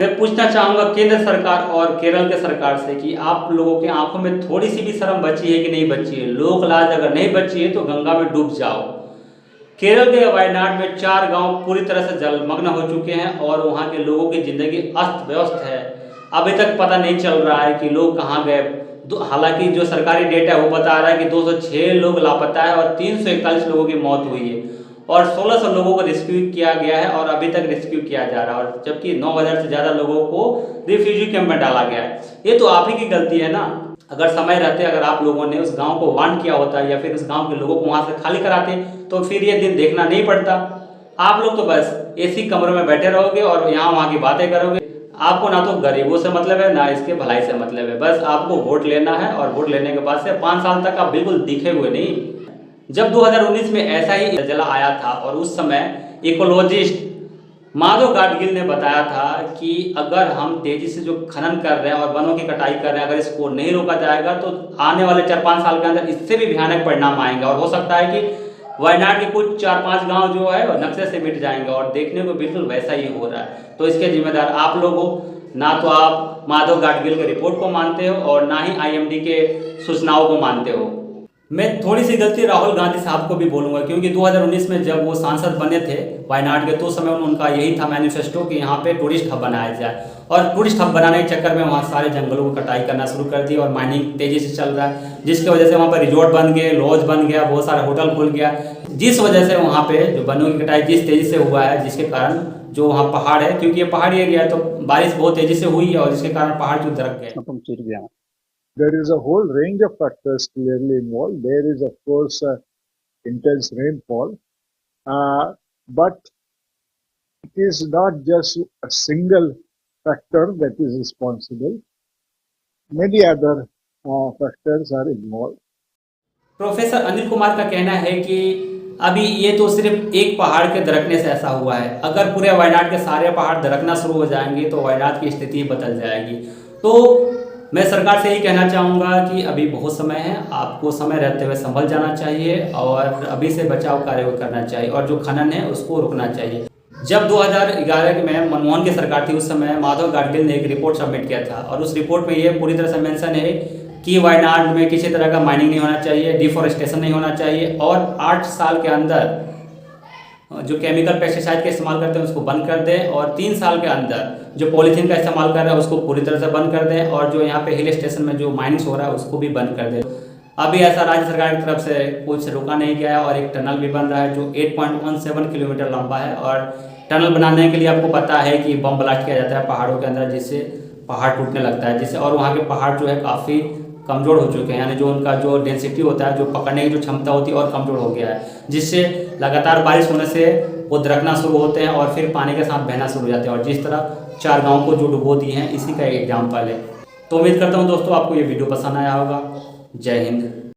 मैं पूछना चाहूँगा केंद्र सरकार और केरल के सरकार से कि आप लोगों की आंखों में थोड़ी सी भी शर्म बची है कि नहीं बची है। लोक लाज अगर नहीं बची है तो गंगा में डूब जाओ। केरल के वायनाड में 4 गांव पूरी तरह से जलमग्न हो चुके हैं और वहां के लोगों की ज़िंदगी अस्त व्यस्त है। अभी तक पता नहीं चल रहा है कि लोग कहां गए। हालांकि जो सरकारी डेटा है वो बता रहा है कि 206 लोग लापता है और 341 लोगों की मौत हुई है और 1600 लोगों को रेस्क्यू किया गया है और अभी तक रेस्क्यू किया जा रहा है, और जबकि 9000 से ज़्यादा लोगों को रिफ्यूजी कैंप में डाला गया है। ये तो आप ही की गलती है ना। अगर समय रहते अगर आप लोगों ने उस गांव को वार्न किया होता या फिर उस गांव के लोगों को वहां से खाली कराते तो फिर ये दिन देखना नहीं पड़ता। आप लोग तो बस एसी कमरों में बैठे रहोगे और यहाँ वहाँ की बातें करोगे। आपको ना तो गरीबों से मतलब है ना इसके भलाई से मतलब है। बस आपको वोट लेना है और वोट लेने के बाद से 5 साल तक आप बिल्कुल दिखे हुए नहीं। जब 2019 में ऐसा ही जला आया था और उस समय इकोलॉजिस्ट माधव गाडगिल ने बताया था कि अगर हम तेजी से जो खनन कर रहे हैं और वनों की कटाई कर रहे हैं, अगर इसको नहीं रोका जाएगा तो आने वाले 4-5 साल के अंदर इससे भी भयानक परिणाम आएंगे और हो सकता है कि वायनाड के कुछ 4-5 गांव जो है नक्शे से मिट जाएंगे और देखने को बिल्कुल वैसा ही हो रहा है। तो इसके जिम्मेदार आप लोग हो। ना तो आप माधव गाडगिल के रिपोर्ट को मानते हो और ना ही IMD के सूचनाओं को मानते हो। मैं थोड़ी सी गलती राहुल गांधी साहब को भी बोलूँगा क्योंकि 2019 में जब वो सांसद बने थे वायनाड के तो समय उनका यही था मैनिफेस्टो कि यहाँ पे टूरिस्ट हब बनाया जाए, और टूरिस्ट हब बनाने के चक्कर में वहाँ सारे जंगलों को कटाई करना शुरू कर दी और माइनिंग तेज़ी से चल रहा है, जिसकी वजह से वहाँ पर रिजॉर्ट बन गए, लॉज बन गया, बहुत सारे होटल खुल गया, जिस वजह से वहाँ पे जो वनों की कटाई जिस तेज़ी से हुआ है, जिसके कारण जो वहाँ पहाड़ है, क्योंकि ये पहाड़ी एरिया है तो बारिश बहुत तेज़ी से हुई है और जिसके कारण पहाड़ जो दरक गए। There is a whole range of factors clearly involved. There is, of course, intense rainfall, but it is not just a single factor that is responsible. Many other factors are involved. Professor Anil Kumar का कहना है कि अभी ये तो सिर्फ एक पहाड़ के दरकने से ऐसा हुआ है। अगर पूरे वायनाड के सारे पहाड़ दरकना शुरू हो जाएंगे तो वायनाड की स्थिति बदल जाएगी। तो मैं सरकार से यही कहना चाहूँगा कि अभी बहुत समय है, आपको समय रहते हुए संभल जाना चाहिए और अभी से बचाव कार्य करना चाहिए और जो खनन है उसको रोकना चाहिए। जब 2011 में मनमोहन की सरकार थी उस समय माधव गाडगिल ने एक रिपोर्ट सबमिट किया था और उस रिपोर्ट में ये पूरी तरह से मेंशन है कि वायनाड में किसी तरह का माइनिंग नहीं होना चाहिए, डिफॉरेस्टेशन नहीं होना चाहिए और 8 साल के अंदर जो केमिकल पेस्टिसाइड का इस्तेमाल करते हैं उसको बंद कर दें और 3 साल के अंदर जो पॉलीथीन का इस्तेमाल कर रहे हैं उसको पूरी तरह से बंद कर दें और जो यहाँ पे हिल स्टेशन में जो माइनिंग हो रहा है उसको भी बंद कर दें। अभी ऐसा राज्य सरकार की तरफ से कुछ रोका नहीं गया है और एक टनल भी बन रहा है जो 8.17 किलोमीटर लंबा है और टनल बनाने के लिए आपको पता है कि बम ब्लास्ट किया जाता है पहाड़ों के अंदर, जिससे पहाड़ टूटने लगता है, जिससे और वहाँ के पहाड़ जो है काफ़ी कमज़ोर हो चुके हैं, यानी जो उनका जो डेंसिटी होता है, जो पकड़ने की जो क्षमता होती है और कमज़ोर हो गया है, जिससे लगातार बारिश होने से वो दरकना शुरू होते हैं और फिर पानी के साथ बहना शुरू हो जाते हैं और जिस तरह 4 गाँव को जो डुबो दिए हैं इसी का एक एग्जाम्पल है। तो उम्मीद करता हूँ दोस्तों आपको ये वीडियो पसंद आया होगा। जय हिंद।